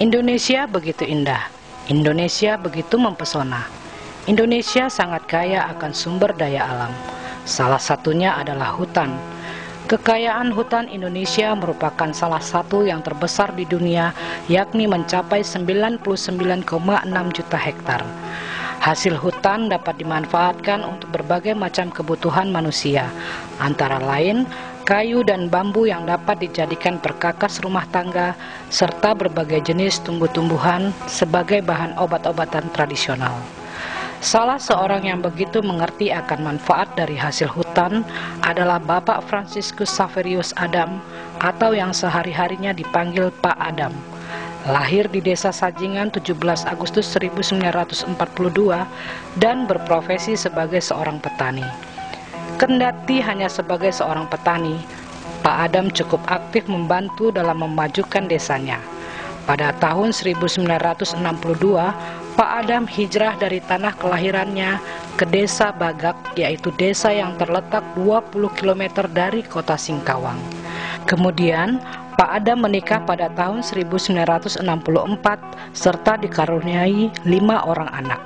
Indonesia begitu indah, Indonesia begitu mempesona. Indonesia sangat kaya akan sumber daya alam. Salah satunya adalah hutan. Kekayaan hutan Indonesia merupakan salah satu yang terbesar di dunia, yakni mencapai 99,6 juta hektar. Hasil hutan dapat dimanfaatkan untuk berbagai macam kebutuhan manusia, antara lain kayu dan bambu yang dapat dijadikan perkakas rumah tangga, serta berbagai jenis tumbuh-tumbuhan sebagai bahan obat-obatan tradisional. Salah seorang yang begitu mengerti akan manfaat dari hasil hutan adalah Bapak Franciscus Xaverius Adam, atau yang sehari-harinya dipanggil Pak Adam. Lahir di Desa Sajingan 17 Agustus 1942 dan berprofesi sebagai seorang petani. Kendati hanya sebagai seorang petani, Pak Adam cukup aktif membantu dalam memajukan desanya. Pada tahun 1962, Pak Adam hijrah dari tanah kelahirannya ke Desa Bagak, yaitu desa yang terletak 20 km dari kota Singkawang. Kemudian, Pak Adam menikah pada tahun 1964 serta dikaruniai 5 orang anak.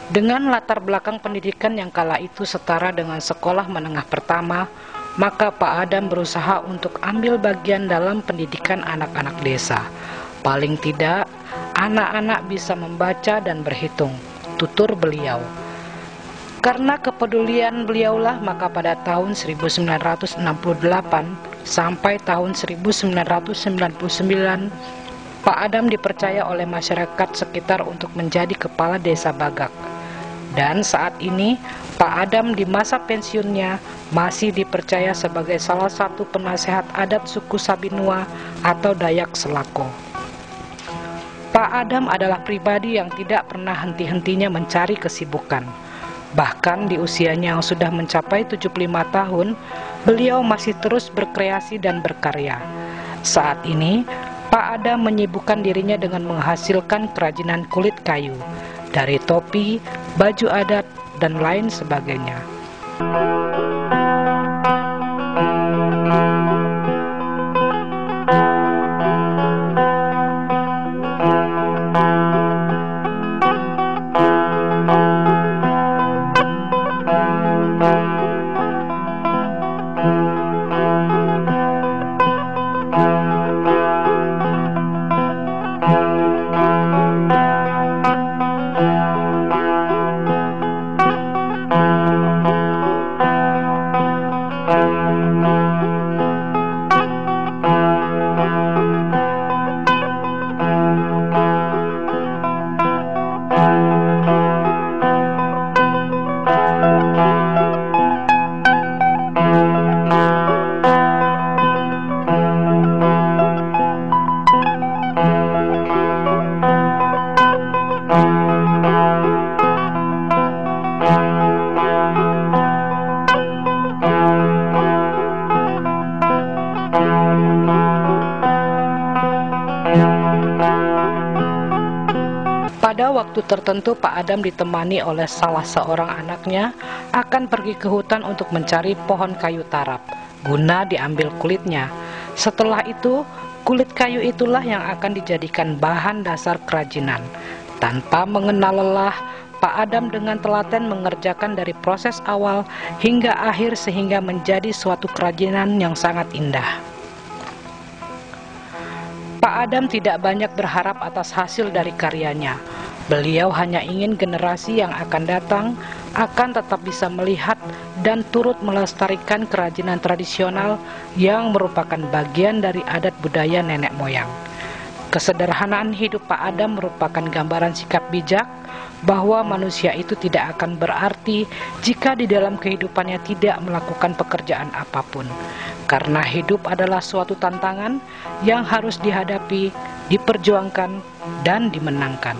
Dengan latar belakang pendidikan yang kala itu setara dengan sekolah menengah pertama, maka Pak Adam berusaha untuk ambil bagian dalam pendidikan anak-anak desa. Paling tidak, anak-anak bisa membaca dan berhitung, tutur beliau. Karena kepedulian beliaulah, maka pada tahun 1968 sampai tahun 1999, Pak Adam dipercaya oleh masyarakat sekitar untuk menjadi kepala desa Bagak. Dan saat ini, Pak Adam di masa pensiunnya masih dipercaya sebagai salah satu penasehat adat suku Sabinua atau Dayak Selako. Pak Adam adalah pribadi yang tidak pernah henti-hentinya mencari kesibukan. Bahkan di usianya yang sudah mencapai 75 tahun, beliau masih terus berkreasi dan berkarya. Saat ini, Pak Adam menyibukkan dirinya dengan menghasilkan kerajinan kulit kayu, dari topi, baju adat, dan lain sebagainya. Pada waktu tertentu Pak Adam ditemani oleh salah seorang anaknya akan pergi ke hutan untuk mencari pohon kayu tarap, guna diambil kulitnya. Setelah itu, kulit kayu itulah yang akan dijadikan bahan dasar kerajinan. Tanpa mengenal lelah, Pak Adam dengan telaten mengerjakan dari proses awal hingga akhir sehingga menjadi suatu kerajinan yang sangat indah. Pak Adam tidak banyak berharap atas hasil dari karyanya. Beliau hanya ingin generasi yang akan datang akan tetap bisa melihat dan turut melestarikan kerajinan tradisional yang merupakan bagian dari adat budaya nenek moyang. Kesederhanaan hidup Pak Adam merupakan gambaran sikap bijak bahwa manusia itu tidak akan berarti jika di dalam kehidupannya tidak melakukan pekerjaan apapun. Karena hidup adalah suatu tantangan yang harus dihadapi, diperjuangkan, dan dimenangkan.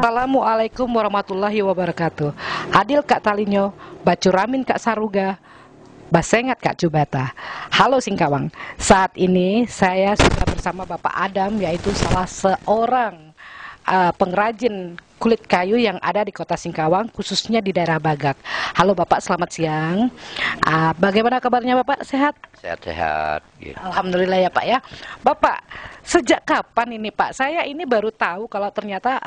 Assalamualaikum warahmatullahi wabarakatuh. Adil Kak Talinyo, Bacuramin Kak Saruga, Basengat Kak Cubata. Halo Singkawang, saat ini saya sudah bersama Bapak Adam, yaitu salah seorang pengrajin kulit kayu yang ada di kota Singkawang, khususnya di daerah Bagak. Halo Bapak, selamat siang. Bagaimana kabarnya Bapak? Sehat? Sehat-sehat gitu. Alhamdulillah ya Pak ya. Bapak, sejak kapan ini Pak? Saya ini baru tahu kalau ternyata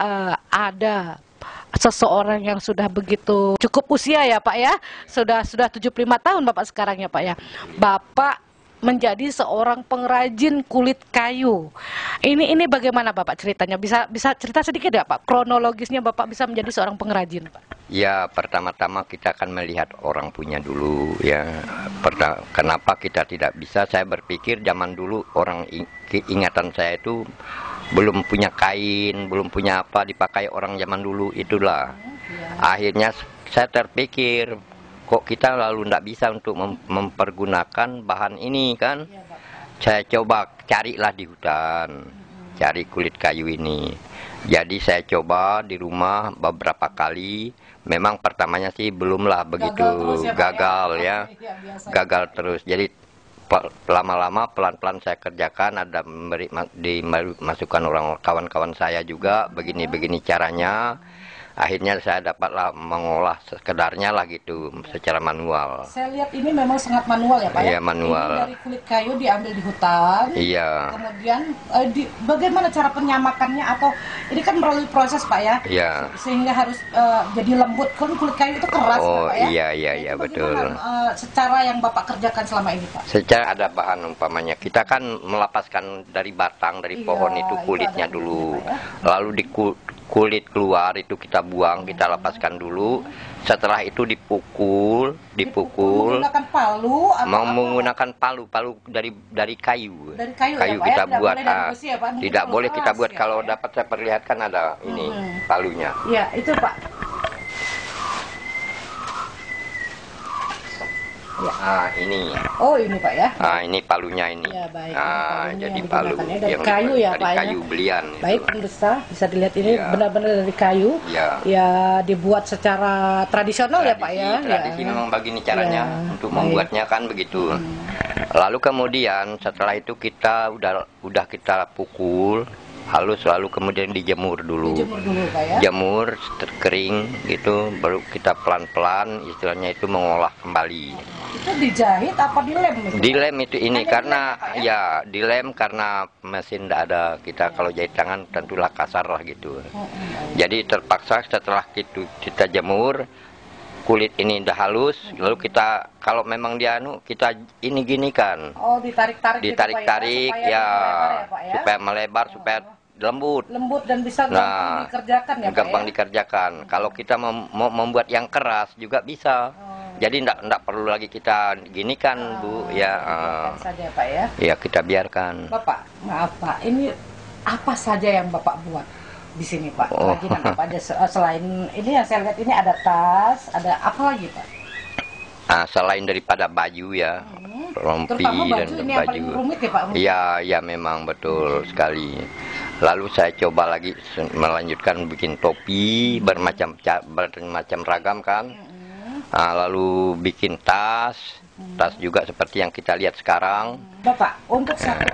ada seseorang yang sudah begitu cukup usia ya Pak ya. Sudah 75 tahun Bapak sekarang ya Pak ya. Bapak menjadi seorang pengrajin kulit kayu. Ini bagaimana Bapak ceritanya? Bisa cerita sedikit ya Pak? Kronologisnya Bapak bisa menjadi seorang pengrajin Pak? Ya, pertama-tama kita akan melihat orang punya dulu ya. Kenapa kita tidak bisa? Saya berpikir zaman dulu ingatan saya itu belum punya kain, belum punya apa dipakai orang zaman dulu itulah. Akhirnya saya terpikir, kok kita lalu tidak bisa untuk mempergunakan bahan ini kan? Saya coba carilah di hutan, cari kulit kayu ini. Jadi saya coba di rumah beberapa kali. Memang pertamanya sih belumlah begitu gagal ya, gagal terus. Jadi lama-lama pelan-pelan saya kerjakan, ada dimasukkan orang kawan-kawan saya juga begini-begini caranya. Akhirnya saya dapatlah mengolah sekedarnya lah gitu, secara manual. Saya lihat ini memang sangat manual ya Pak ya? Iya, manual. Ini dari kulit kayu diambil di hutan. Iya. Kemudian bagaimana cara penyamakannya, atau ini kan melalui proses Pak ya? Iya. Sehingga harus jadi lembut. Kan kulit kayu itu keras Oh, Pak ya? iya betul. Secara yang Bapak kerjakan selama ini Pak? Secara ada bahan umpamanya, kita kan melapaskan dari batang, dari pohon itu kulitnya itu dulu. Pak ya? Lalu di kulit keluar itu kita buang, kita lepaskan dulu. Setelah itu dipukul menggunakan palu atau menggunakan palu dari kayu. Dari kayu ya, Pak, kita ya? buat. Boleh dari besi ya, Pak? Tidak boleh kita buat ya, kalau Pak, ya? dapat saya perlihatkan ada ini palunya. Ya, itu Pak. Ya. Ini. Oh, ini Pak ya. Ini palunya ini. Ya, baik. Jadi palu dari kayu ya, dari Pak ya. kayu belian. Baik, pemirsa, bisa dilihat ini benar-benar dari kayu. Ya. Ya, dibuat secara tradisional ya, Pak ya. Tradisi memang begini caranya untuk membuatnya kan begitu. Lalu kemudian setelah itu kita udah kita pukul halus, lalu kemudian dijemur dulu. Dijemur dulu Pak ya. Jemur kering gitu, baru kita pelan-pelan istilahnya itu mengolah kembali. Itu dijahit apa dilem itu? Dilem itu ini Hanya karena dilem, ya, Pak, ya dilem karena mesin tidak ada. Kita kalau jahit tangan tentulah kasar lah gitu. Jadi terpaksa setelah kita jemur, kulit ini udah halus, lalu kita kalau memang dia kita ini gini kan. Oh, ditarik-tarik gitu, ditarik-tarik Pak, ya, Pak, ya? supaya melebar, supaya lembut Dan bisa gampang dikerjakan ya, gampang Pak ya? dikerjakan. Kalau kita mau membuat yang keras juga bisa. Jadi enggak perlu lagi kita gini kan, Bu ya. Biarkan saja Pak ya. Ya kita biarkan. Bapak, maaf Pak, ini apa saja yang Bapak buat di sini Pak? Kerajinan apa aja selain ini yang saya lihat ini ada tas, ada apa lagi Pak? Selain daripada baju ya, rompi Terutama dan ini yang baju. paling rumit ya Pak? Iya, ya memang betul sekali. Lalu saya coba lagi melanjutkan bikin topi bermacam ragam kan. Lalu bikin tas juga seperti yang kita lihat sekarang. Bapak, untuk satu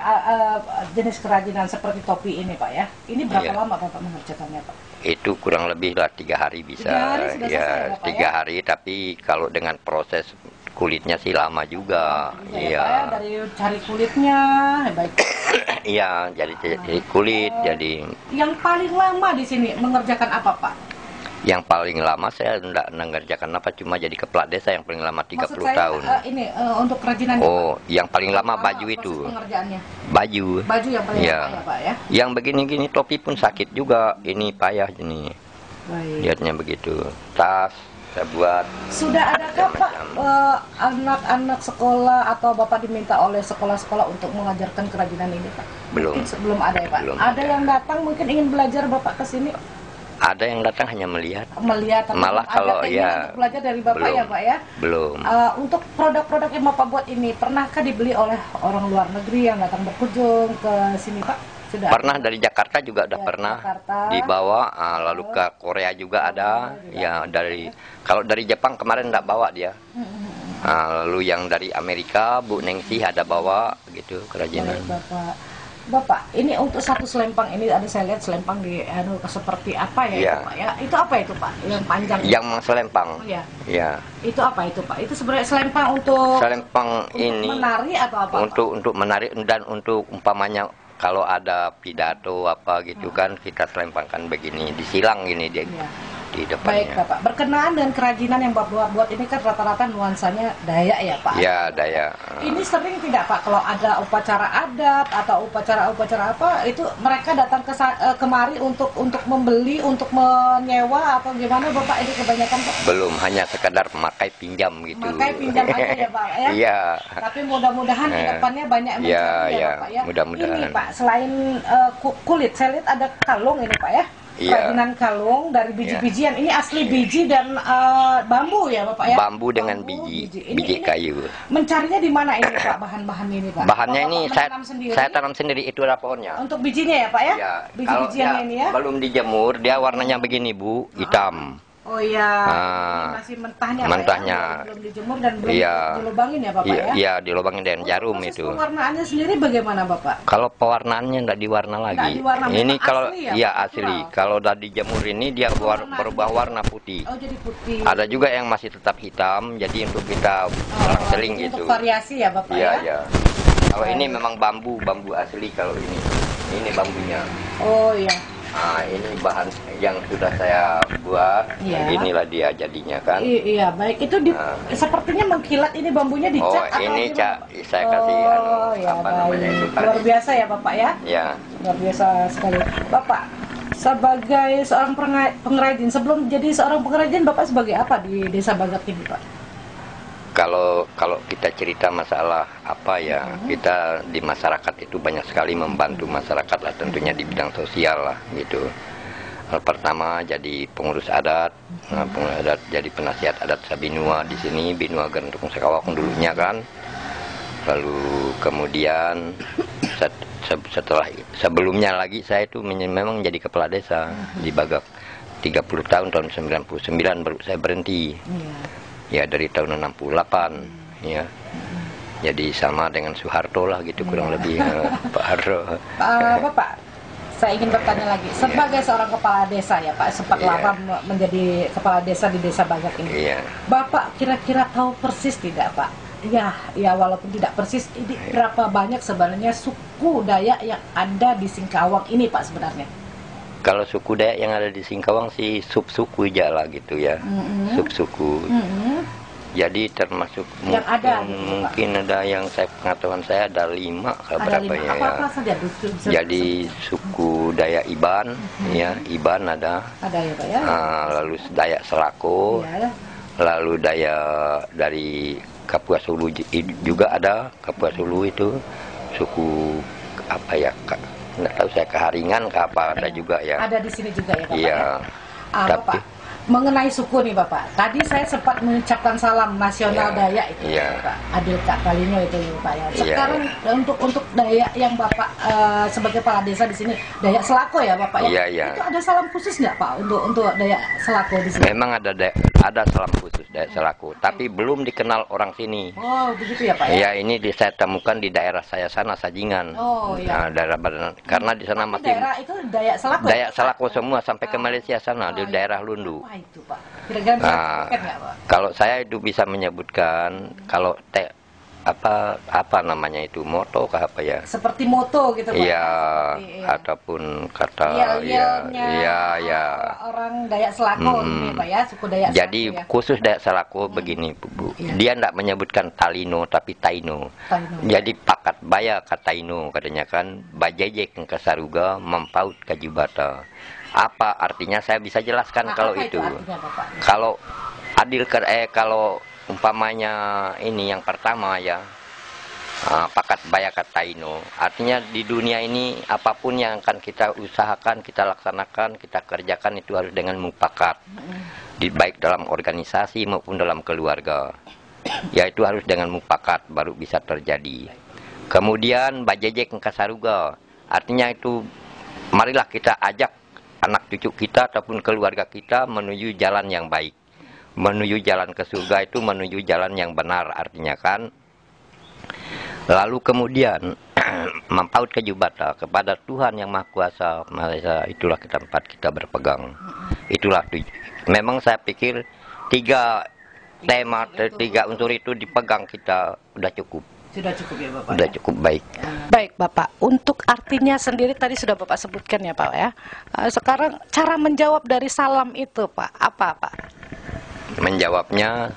jenis kerajinan seperti topi ini Pak ya, ini berapa lama Bapak mengerjakannya Pak? Itu kurang lebih lah 3 hari bisa. 3 hari sudah selesai, Bapak, 3 hari, tapi kalau dengan proses kulitnya sih lama juga. Iya. Dari cari kulitnya, baik. Iya, jadi kulit, jadi. Yang paling lama di sini mengerjakan apa Pak? Yang paling lama saya tidak mengerjakan apa, cuma jadi kepala desa yang paling lama 30 tahun. Ini untuk kerajinan. Oh, yang paling lama baju itu. Pengerjaannya. Baju yang paling lama ya Pak ya. Yang begini-gini topi pun sakit juga, ini payah ini. Baik. Lihatnya begitu. Tas saya buat. Sudah adakah Pak anak-anak sekolah atau Bapak diminta oleh sekolah-sekolah untuk mengajarkan kerajinan ini Pak? Belum. Belum ada ya Pak? Belum ada yang datang mungkin ingin belajar Bapak ke sini? Ada yang datang hanya melihat. Malah kalau ya belajar dari Bapak belum, ya Pak ya. Belum. Untuk produk-produk yang Bapak buat ini pernahkah dibeli oleh orang luar negeri yang datang berkunjung ke sini Pak? Sudah. Pernah dari Jakarta juga udah pernah dibawa. Lalu ke Korea juga ada. Ya kalau dari Jepang kemarin enggak bawa dia. Lalu yang dari Amerika Bu Nengsi ada bawa gitu kerajinan. Bapak, ini untuk satu selempang ini ada saya lihat selempang di seperti apa ya, itu Pak ya? Itu apa itu Pak? Yang panjang. Yang selempang. Ya. Itu apa itu Pak? Itu sebenarnya selempang untuk ini menari atau apa? Untuk menari dan untuk umpamanya kalau ada pidato apa gitu kan kita selempangkan begini, disilang gini dia. Di depannya. Baik Bapak, berkenaan dengan kerajinan yang Bapak buat ini kan rata-rata nuansanya Dayak ya Pak? Ya, Dayak. Ini sering tidak Pak, kalau ada upacara adat atau upacara-upacara apa, itu mereka datang kemari untuk membeli, untuk menyewa atau gimana Bapak, ini kebanyakan Pak? Belum, hanya sekadar memakai pinjam gitu. Memakai pinjam aja ya Pak ya? Iya. Tapi mudah-mudahan ke depannya banyak yang mencari ya Bapak ya? Mudah-mudahan. Ini Pak, selain kulit, saya lihat ada kalung ini Pak ya? Kerajinan kalung dari biji-bijian. Ini asli biji dan bambu ya Bapak ya? Bambu dengan biji kayu. Mencarinya di mana ini Pak, bahan-bahan ini Pak? Bahannya ini saya tanam sendiri, itu ada pohonnya. Untuk bijinya ya Pak ya? Biji-bijiannya ini ya? Belum dijemur, dia warnanya begini Bu, hitam. Oh iya, ini masih mentahnya Pak ya? Belum dijemur dan belum dilubangin ya Bapak ya? Iya, dilubangin dengan jarum itu. Pewarnaannya sendiri bagaimana Bapak? Kalau pewarnaannya enggak diwarna lagi. Ini kalau asli. Kalau udah dijemur ini dia berubah warna putih. Oh, jadi putih. Ada juga yang masih tetap hitam, jadi untuk kita seling gitu. Untuk variasi ya Bapak ya? Iya. Kalau ini memang bambu asli kalau ini. Ini bambunya. Oh iya. Nah, ini bahan yang sudah saya buat. Inilah dia jadinya kan. Iya, baik. Itu sepertinya mengkilat, ini bambunya dicat atau ini gimana? saya kasih namanya itu. Luar biasa ya Bapak ya? Ya. Luar biasa sekali. Bapak, sebagai seorang pengrajin, sebelum jadi seorang pengrajin, Bapak sebagai apa di Desa Bagak ini Pak? Kalau kita cerita masalah apa ya, kita di masyarakat itu banyak sekali membantu masyarakat lah, tentunya di bidang sosial lah gitu. Pertama jadi pengurus adat, jadi penasihat adat Sabinua di sini, Binua Gantung Sekawakung dulunya kan. Lalu kemudian sebelumnya lagi saya itu memang jadi kepala desa di Bagak 30 tahun 99 baru saya berhenti. Ya dari tahun 68 ya. Jadi sama dengan Soeharto lah gitu kurang lebih Pak Harto. Bapak, saya ingin bertanya lagi. Sebagai seorang kepala desa ya Pak, sempat lama menjadi kepala desa di Desa Bagak ini. Bapak kira-kira tahu persis tidak Pak? Ya walaupun tidak persis, ini berapa banyak sebenarnya suku Dayak yang ada di Singkawang ini Pak sebenarnya? Kalau suku Dayak yang ada di Singkawang sih subsuku aja lah gitu ya, subsuku. Jadi termasuk yang mungkin ada yang pengetahuan saya ada 5 berapa ya. Apa saja? Jadi suku Dayak Iban, ya Iban ada. Ada ya Pak ya. Lalu Dayak Selako, lalu Dayak dari Kapuas Hulu juga ada. Kapuas Hulu itu suku apa ya? Nggak tahu saya Keharingan ke apa ada juga ya. Ada di sini juga ya Bapak ya? Tapi mengenai suku nih Bapak, tadi saya sempat mengucapkan salam nasional Dayak itu Bapak, Adil Kak Kalino itu Pak ya. Sekarang untuk Dayak yang Bapak sebagai kepala desa di sini, Dayak Selako ya Bapak ya. Itu ada salam khusus nggak Pak untuk Dayak Selako di sini? Memang ada salam khusus Dayak Selako, tapi belum dikenal orang sini. Oh begitu ya Pak ya. Ya ini saya temukan di daerah saya sana Sajingan. Oh iya. Nah, daerah Badan, karena di sana masih daerah itu Dayak Selako. Dayak Selako semua sampai ke Malaysia sana di daerah Lundu. Itu Pak. Kira-kira bisa nggak Pak? Kalau saya itu bisa menyebutkan kalau apa namanya itu moto kah apa ya? Seperti moto gitu Pak. Iya, ataupun kata orang Dayak Selako ini Pak ya, suku Dayak Selako. Jadi khusus Dayak Selako begini Bu. Dia tidak menyebutkan Talino tapi Taino. Jadi pakat baya kataino katanya kan, bajejek ke Saruga mempaut kajubata. Apa artinya saya bisa jelaskan kalau itu. Kalau kalau umpamanya ini yang pertama ya, pakat baya kataino, artinya di dunia ini apapun yang akan kita usahakan, kita laksanakan, kita kerjakan itu harus dengan mupakat, baik dalam organisasi maupun dalam keluarga, yaitu harus dengan mupakat baru bisa terjadi. Kemudian bajejek kasaruga, artinya itu marilah kita ajak anak cucu kita ataupun keluarga kita menuju jalan yang baik, menuju jalan ke surga, itu menuju jalan yang benar artinya kan. Lalu kemudian mempaut kejubata kepada Tuhan yang Maha Kuasa Maha, itulah tempat kita berpegang. Itulah memang saya pikir tiga unsur itu dipegang kita udah cukup. Sudah cukup ya Bapak? Sudah cukup baik. Baik Bapak, untuk artinya sendiri tadi sudah Bapak sebutkan ya Pak ya. Sekarang cara menjawab dari salam itu Pak, apa Pak? Menjawabnya,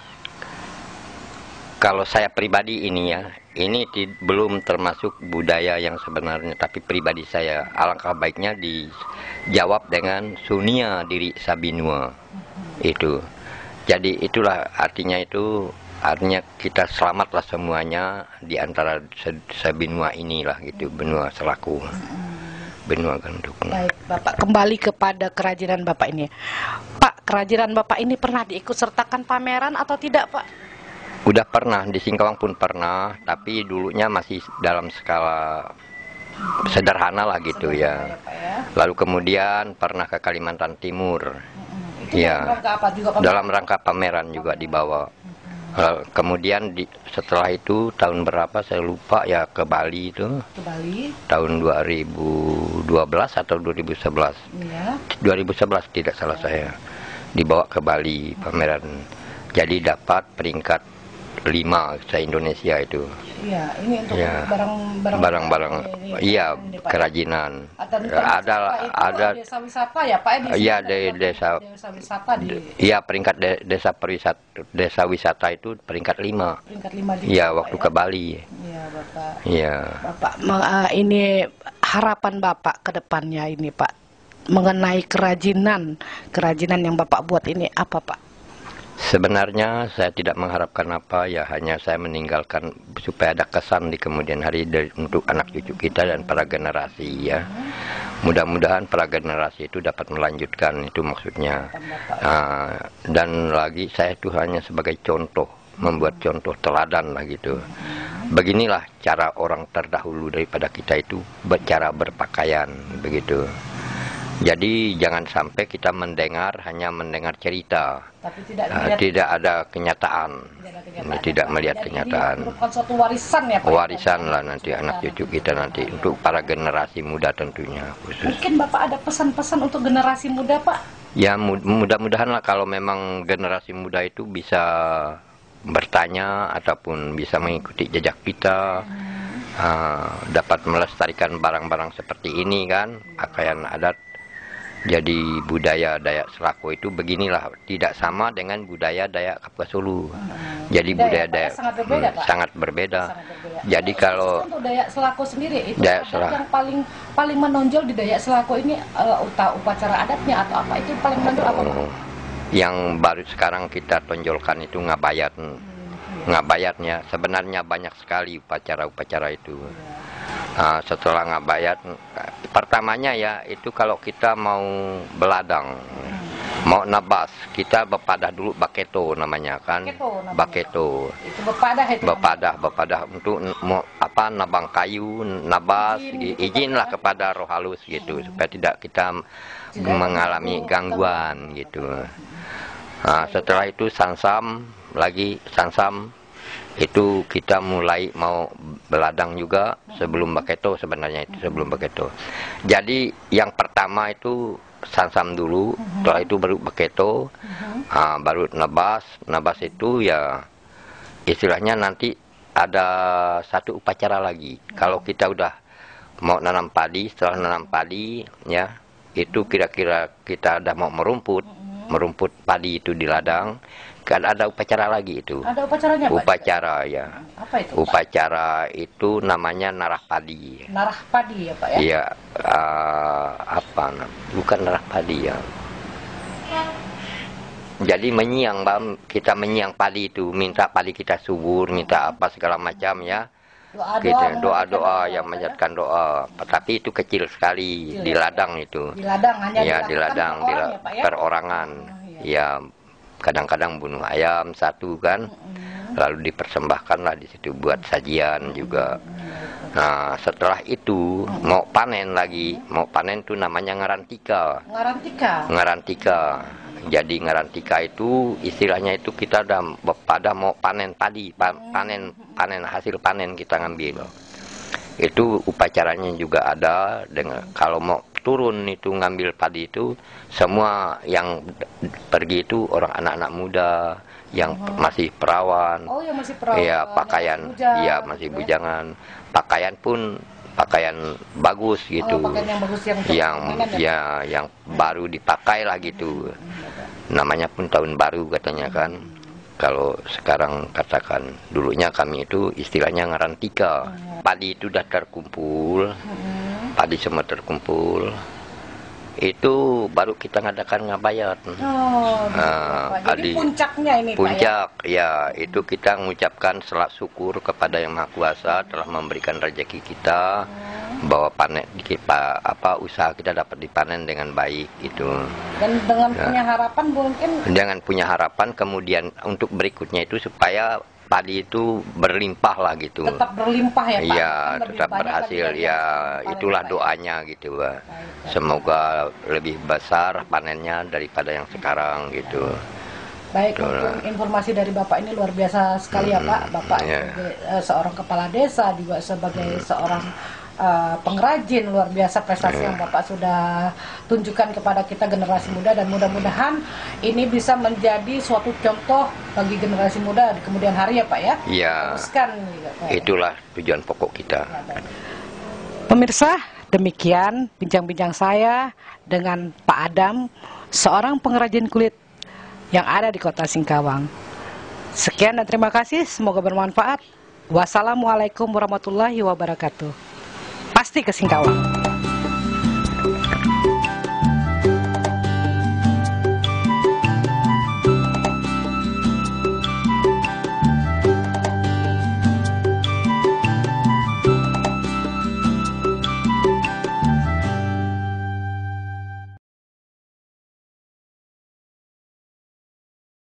kalau saya pribadi ini ya, ini belum termasuk budaya yang sebenarnya, tapi pribadi saya, alangkah baiknya dijawab dengan sunia diri sabinua. Itu. Jadi itulah artinya artinya kita selamatlah semuanya di antara sebenua inilah gitu, benua Selako, benua Ganduk. Baik Bapak, kembali kepada kerajinan Bapak ini. Pak, kerajinan Bapak ini pernah diikut sertakan pameran atau tidak Pak? Udah pernah, di Singkawang pun pernah, tapi dulunya masih dalam skala sederhana lah gitu ya. Lalu kemudian pernah ke Kalimantan Timur. Ya, dalam rangka pameran juga dibawa. Kemudian setelah itu tahun berapa saya lupa ya, ke Bali itu. Ke Bali. Tahun 2012 atau 2011. Iya. 2011 tidak salah saya. Dibawa ke Bali pameran. Jadi dapat peringkat 5 se-Indonesia itu. Iya, ini untuk barang-barang iya, kerajinan. Ada desa wisata ya Pak? Iya, desa wisata iya, peringkat desa wisata itu peringkat 5. Peringkat 5 juga. Iya, waktu ke Bali. Iya, Bapak. Iya. Bapak, ini harapan Bapak ke depannya ini Pak, mengenai kerajinan yang Bapak buat ini apa Pak? Sebenarnya saya tidak mengharapkan apa ya, hanya saya meninggalkan supaya ada kesan di kemudian hari untuk anak cucu kita dan para generasi ya. Mudah-mudahan para generasi itu dapat melanjutkan, itu maksudnya. Dan lagi saya itu hanya sebagai contoh, membuat contoh teladan lah gitu. Beginilah cara orang terdahulu daripada kita itu cara berpakaian begitu. Jadi jangan sampai kita hanya mendengar cerita, tapi tidak ada kenyataan. Tidak melihat kenyataan. Ini merupakan suatu warisan ya Pak? Warisan lah nanti anak cucu kita nanti, untuk para generasi muda tentunya khusus. Mungkin Bapak ada pesan-pesan untuk generasi muda Pak? Ya mudah-mudahan lah kalau memang generasi muda itu bisa bertanya ataupun bisa mengikuti jejak kita. Dapat melestarikan barang-barang seperti ini kan, pakaian adat. Jadi budaya Dayak Selako itu beginilah, tidak sama dengan budaya Dayak Kapuas Hulu. Jadi budaya Dayak sangat berbeda. Jadi kalau untuk Dayak Selako sendiri itu yang paling menonjol di Dayak Selako ini upacara adatnya atau apa? Itu paling menonjol apa? Yang baru sekarang kita tonjolkan itu ngabayat. Ngabayatnya sebenarnya banyak sekali upacara-upacara itu. Setelah ngabayat, pertamanya ya itu kalau kita mau beladang, Mau nabas, kita bepadah dulu baketo namanya kan. Baketo. Itu bepadah itu. Bepadah untuk mau apa nabang kayu, nabas, izinlah kepada roh halus gitu supaya tidak kita mengalami gangguan gitu. Nah, setelah itu sansam itu kita mulai mau beladang juga sebelum baketo sebenarnya itu sebelum baketo. Jadi yang pertama itu sansam dulu, setelah itu baru baketo, baru nabas. Nabas itu ya istilahnya nanti ada satu upacara lagi. Kalau kita udah mau nanam padi, setelah nanam padi ya itu kira-kira kita udah mau merumput padi itu di ladang, kan ada upacara lagi itu. Ada upacaranya, Pak? Upacara ya. Apa itu, Pak? Upacara itu namanya narah padi. Narah padi ya, Pak ya? Iya, bukan narah padi ya. Jadi menyiang, Bang, kita menyiang padi itu, minta padi kita subur, minta apa segala macam ya. Doa-doa yang menjadikan doa. Tapi itu kecil sekali di ladang itu. Di ladang hanya ya, di ladang, ya, Pak, ya? perorangan. Ya, kadang-kadang bunuh ayam satu kan, lalu dipersembahkanlah di situ buat sajian juga. Nah, setelah itu mau panen lagi, mau panen itu namanya ngarantika. Jadi ngarantika itu istilahnya itu kita pada mau panen padi, panen hasil panen kita ngambil. Itu upacaranya juga ada dengan kalau mau turun itu ngambil padi itu semua yang pergi itu orang anak-anak muda yang masih perawan. Oh, yang masih perawan. Iya, pakaian ya masih bujangan. Pakaian pun pakaian bagus gitu. Pakaian yang bagus yang baru dipakai lah gitu. Namanya pun tahun baru katanya kan. Kalau sekarang katakan dulunya kami itu istilahnya ngarantika. Padi itu sudah terkumpul. Padi semua terkumpul. Itu baru kita ngadakan ngabayat. Jadi puncaknya ini, puncak, Pak ya? Ya, itu kita mengucapkan selak syukur kepada Yang Maha Kuasa telah memberikan rezeki kita bahwa panen kita usaha kita dapat dipanen dengan baik gitu. Dan dengan punya harapan mungkin dengan punya harapan kemudian untuk berikutnya itu supaya padi itu berlimpah lah gitu. Tetap berlimpah ya, Pak? Iya, tetap berhasil ya. Itulah doanya gitu, Pak. Semoga lebih besar panennya daripada yang sekarang gitu. Baik, untuk informasi dari Bapak ini luar biasa sekali ya, Pak. Bapak sebagai seorang kepala desa, juga sebagai seorang pengrajin, luar biasa prestasi yang Bapak sudah tunjukkan kepada kita generasi muda, dan mudah-mudahan ini bisa menjadi suatu contoh bagi generasi muda di kemudian hari ya, Pak ya. Iya. Itulah tujuan pokok kita. Pemirsa, demikian bincang-bincang saya dengan Pak Adam, seorang pengrajin kulit yang ada di Kota Singkawang. Sekian dan terima kasih, semoga bermanfaat. Wassalamualaikum warahmatullahi wabarakatuh. Pasti ke Singkawang.